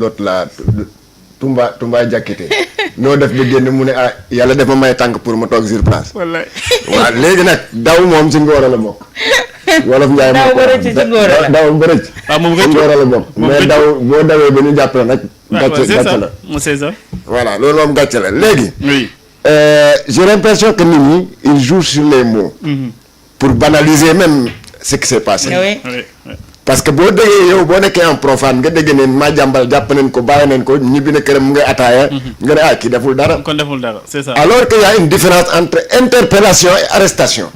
l'autre là Toumba Diakité noo def ba génn mu ne ah yàlla def ma may tànk pour ma toog sur place. wallaay waaw léegi nag daw moom si ngóora la bokk. wolof Njaay daw ba rëcc ci ngóora la daw ba rëcc. waaw moom si ngóora la bokk mais daw boo dawee ba ñu jàpp la nag. gàcce la c'est ça. voilà loolu moom gàcce la léegi. oui. J'ai l'impression que nit ñi ils jouent sur les mots. Pour banaliser même ce qui s'est passé. oui. oui. parce que boo déggee yow boo nekkee en profane nga dégg ne maa jàmbal jàpp nañ ko bàyyi nañ ko ñibbi na këram mu ngay ataaya. nga ne ah kii deful dara. kon deful dara c'est ça. alors qu'il y a une différence entre interpellation et arrestation.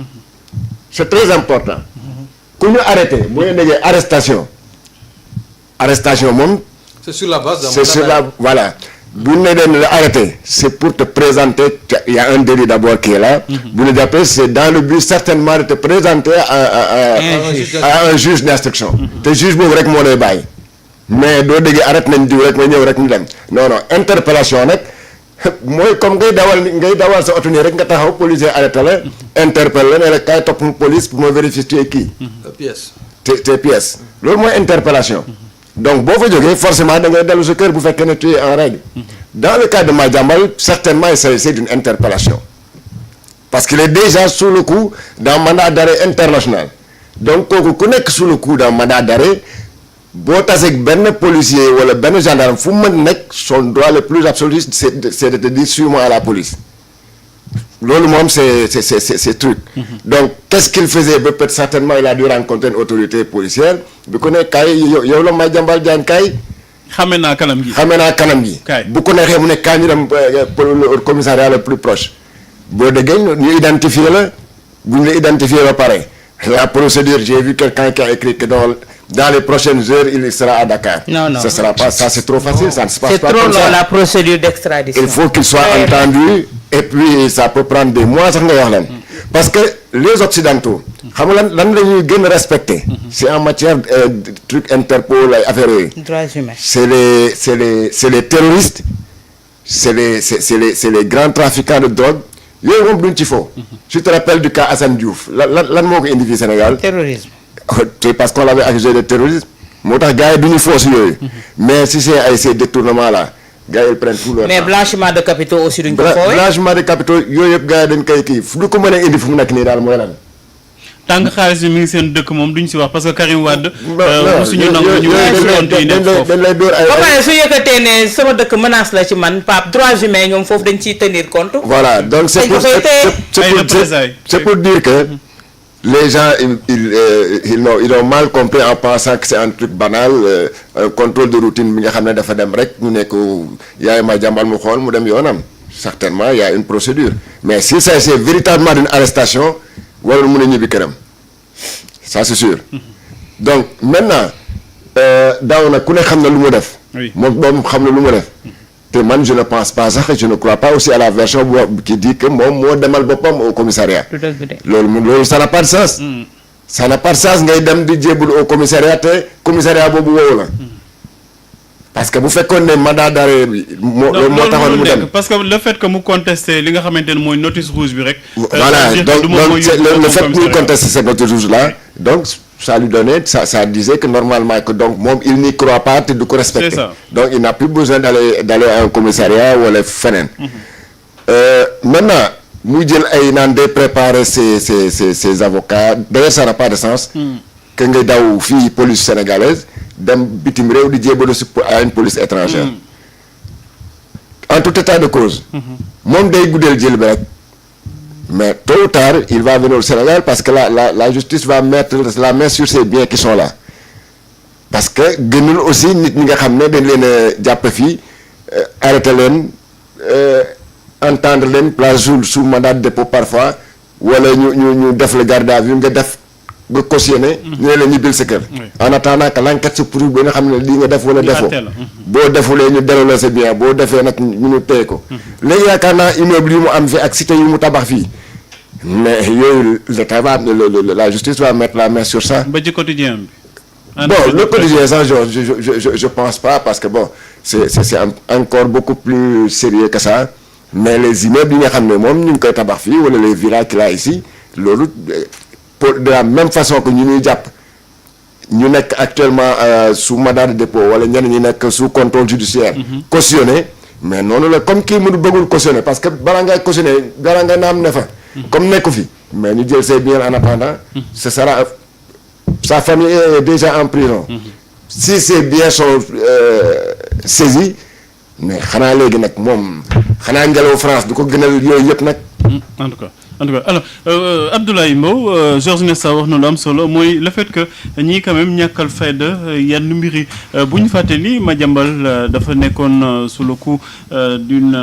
C'est très important. ku ñu arrêté boo déggee arrestation. arrestation moom. C'est sur la base d'un c'est sur la voilà. bu ñu nee leen la arrêté c'est pour te présenter il y a un délit d'abord qui est là. bu ñu jàppee c'est dans le but certainement de te présenter à un juge d'instruction. te juge boobu rek moo lay bàyyi. mais doo déggee arrêté nañ diw rek nga ñëw rek ñu dem non non interpellation nag mooy comme ngay dawal sa oto nii rek nga taxaw policier arrêté la. interpellé la ne la kaay topp police pour ma vérifier kii. pièce. tes pièces loolu mooy interpellation. donc boo fa jógee forcément da ngay dellu sa kër bu fekkee ne tu es en règle. Dans le cas de Madiambal certainement il s'agissait d'une interpellation parce qu'il est déjà sous le coup d'un mandat d'arrêt international donc kooku ku nekk sous le coup d'un mandat d'arrêt boo taseeg benn policier wala benn gendarme fu mu mën nekk son droit le plus absolu c'est de te dire suis-moi à la police loolu moom c'est truc. Donc qu'est-ce qu'il faisait ba peut-être certainement il a dû rencontrer une autorité policière bi ko ne kaay yow la Madiambal Diagne kaay. xame naa kanam gi. kaay bu ko neexee mu ne kaay ñu dem commissariat le plus proche boo déggee ñu identifier la bu ñu la identifier ba pare la procédure j'ai vu quelqu'un qui a écrit que dans les prochaines heures il sera à Dakar. non ce sera pas ça, c'est trop facile. Ça ne se passe c'est pas trop comme long ça. la procédure d'extradition. Il faut qu'il soit entendu et puis ça peut prendre des mois sax nga wax leen parce que les occidentaux xam nga lan la ñuy gën a respecter. c'est en matière truc Interpol ay affaires yooyu. droits humains. c'est les terroristes c'est les grands trafiquants de drogue yooyu moom duñ ci fo. je te rappelle du cas Assane Diouf lan moo ko indi fii Sénégal. terrorisme. c'est parce qu'on l'avait accusé de terrorisme moo tax gars yi duñu fo si yooyu. mais si c'est ay ces détournements là gars yi ils prennent tout leur mais temps. blanchiment de capitaux aussi duñ ko foowee. blanchiment de capitaux yooyu yëpp gars yi dañ koy kii fu du ko mën a indi fu mu nekk nii daal mooy lan. tant que xaalis bi mi ngi seen dëkk moom duñ si wax parce que Karim Wade. suñu yooyu nangu ñu dañ lay door ay. ba pare su yëkkatee ne sama dëkk menace la ci man Pape droits humains ñoom foofu dañ ciy tenir compte. voilà donc c'est pour dire que les gens ils ont mal compris en pensant que c'est un truc banal un contrôle de routine bi nga xam ne dafa dem rek ñu nekk yaay Madiambal mu xool mu dem yoonam certainement il y a une procédure mais si c'est véritablement d'une arrestation warul mun a ñibbi këram ça c'est sûr donc maintenant daaw nag ku ne xam na lu mu def. moom xam na lu mu def. te man je ne pense pas sax je ne crois pas aussi à la version qui dit que moom moo demal boppam au commissariat. loolu ça n'a pas de sens. ça n'a pas de sens ngay dem di jébul au commissariat te commissariat boobu woowu la. parce que bu fekkoon ne mandat d'arrêt bi moo taxoon mu dem parce que le fait que mu contester li nga xamante ne mooy notice rouge bi rek. voilà donc le fait que mu contester cette notice rouge là donc ça lui donnait ça disait que normalement que donc moom il n'y croit pas te du ko respecter. C'est ça. Donc il n'a plus besoin d'aller à un commissariat wala feneen. Maintenant muy jël ay naan day préparer ses avocats d'ailleurs ça n'a pas de sens. que ngay daw fii police sénégalaise dem bitim réew di jébalu si à une police étrangère. En tout état de cause. moom day guddeel jël bi rek. mais tôt ou tard il va venir au Sénégal parce que la justice va mettre la main sur ces biens qui sont là parce que gënul aussi nit ñi nga xam ne dañ leen a jàpp fii arrêté leen entendre leen place sous mandat de dépôt parfois wala ñu def le garde à vue nga def nga cautionné. ñu ne la ñu bil sa kër. en attendant que l'enquête se poursuive ba nga xam ne lii nga def wala defoo. boo defulee ñu delloo la sa bien boo defee nag ñu téye ko. léegi yaakaar naa immeuble yi mu am fi ak cité yu mu tabax fii mais yooyu l'État va la justice va mettre la main sur ça. ba ci quotidien bi. Bon, le quotidien ça je pense pas parce que bon c'est encore beaucoup plus sérieux que ça mais les immeubles yi nga xam ne moom ñu ngi koy tabax fii wala les villas qu'il a ici loolu de la même façon que ñu ñuy jàpp ñu nekk actuellement sous mandat de dépôt wala ñenn ñi nekk sous contrôle judiciaire cautionné mais noonu la comme kii mënu bëggul cautionné parce que balaa ngay cautionné balaa nga naam ne fa comme nekku fi mais ñu jël ses biens en attendant ce sera sa famille est déjà en prison si ces biens sont saisis mais xanaa léegi nag moom xanaa ngelaw France du ko gënal yooyu yëpp nag en tout cas alors Abdoulaye Mbow Georges Nesta wax na lu am solo mooy le fait que ñii quand même ñàkkal fayda yenn mbir yi bu ñu fàtte ni Madiambal dafa nekkoon sous le coup d'une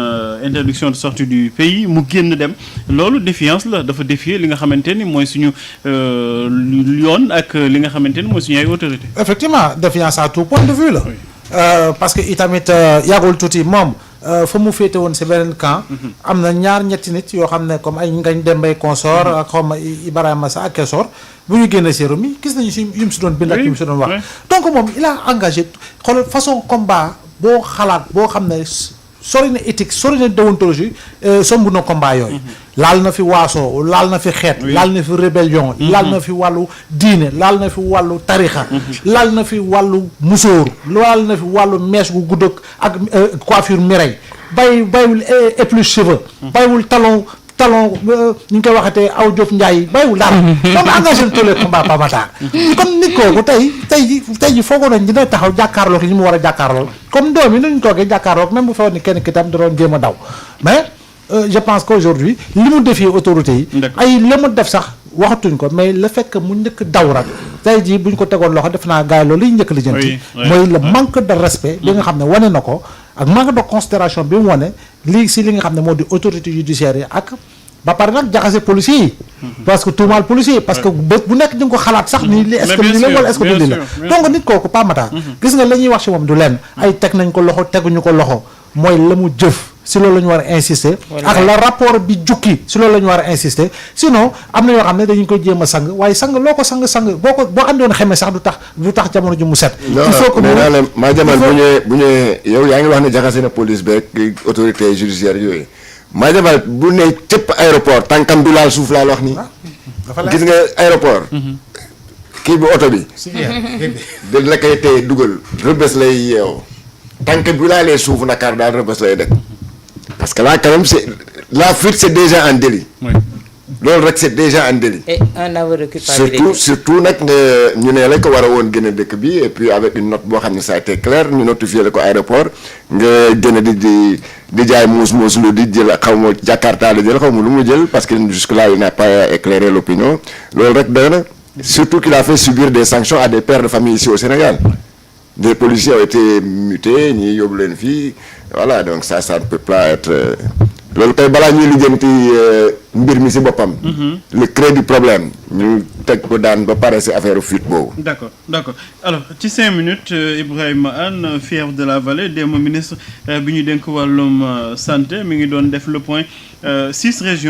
interdiction de sortie du pays mu génn dem loolu défiance la dafa défier li nga xamante ni mooy suñu yoon ak li nga xamante ni mooy suñu ay autorité effectivement défiance à tout point de vue la parce que itamit yàggul tuuti moom fa mu féete woon si beneen camp am na ñetti nit yoo xam ne comme ay Ngagne Demba consort ak xaw ma Ibrahima Sa ak Kessor bu ñu génnee sérum mi gis nañu si yu mu si doon bind ak yu mu si doon wax donc moom il a engagé xoolal façon combat boo xalaat boo xam ne sori na éthique sori na déontologie somb na combat yooyu laal na fi waaso laal na fi xeet laal na fi rébellion laal na fi wàllu diine laal na fi wàllu tarixa laal na fi wàllu musóor laal na fi wàllu mèche gu gudd ak coiffure mireille bàyyiwul épluche cheveux bàyyiwul talon ñu ngi koy waxatee aw Diop Ndiaye bàyyiwul dara donc engagé na tous les combats Pape Matar kon nit kooku tey ji foogoon nañ dina taxaw jàkkaarloog li mu war a jàkkaarloog comme doom yi nañu toogee jàkkaarloog même bu fekkoon ni kenn ki tam da doon jéem a daw mais je pense qu'aujourd'hui li mu défier autorités yi ay la mu def sax waxatuñ ko mais le fait que mu njëkk daw rek tey jii bu ñu ko tegoon loxo def naa gars yi loolu liy njëkk lijjanti mooy le manque de respect bi nga xam ne wane na ko ak manque de considération bi mu wane lii si li nga xam ne moo di autorité judiciaire yi ak ba pare nag jaxase policiers yi parce que tuumaal policiers yi parce que bés bu nekk ñu ngi ko xalaat sax ni li est-ce que lii la wala est-ce que du lii la donc nit kooku Pape Matar gis nga la ñuy wax si moom du lenn ay teg nañ ko loxo teguñu ko loxo mooy la mu jëf si loolu la ñu war a insister ak la rapport bi jukki si loolu la ñu war a insister sinon am na yoo xam ne dañu koy jéem a sang waaye sang loo ko sang boo andoon xamee sax du tax jamono ji mu set il faut que maa jaman bu ñëwee yow yaa ngi wax ne jaxase na police beeg autorité judiciaire yooyu Madiambal bu ne cëpp aéroport tànkam du laal suuf laa wax nii gis nga aéroport kii bi oto bi da la koy tey dugal rëbës lay yeew tànk bu laalee suufu Ndakaar daal rëbës lay dëkk parce que là quand même c'est la fuite c'est déjà un délit loolu rek c'est déjà un délit et un aveu de culpabilité surtout nag nga ñu ne la ko war a woon génne dëkk bi et puis avec une note boo xam ne ça a été clair ñu notifié la ko aéroport nga génne di jaay muus lu di jël xaw ma Jakarta la jël xaw ma lu mu jël parce que jusque là il n'a pas éclairé l'opinion loolu rek doy na surtout qu'il a fait subir des sanctions à des pères de famille ici au Sénégal des policiers ont été mutés ñii yóbbu leen fii voilà donc ça ne peut pas être loolu kay balaa ñuy lijjanti mbir mi ci boppam. le creux du problème ñu teg ko daan ba pare ci affaire fuite boobu. d'accord alors ci 5 minutes Ibrahima Anne fief de la vallée démb ministre bi ñu dénk wàllum santé mi ngi doon def le point 6 régions.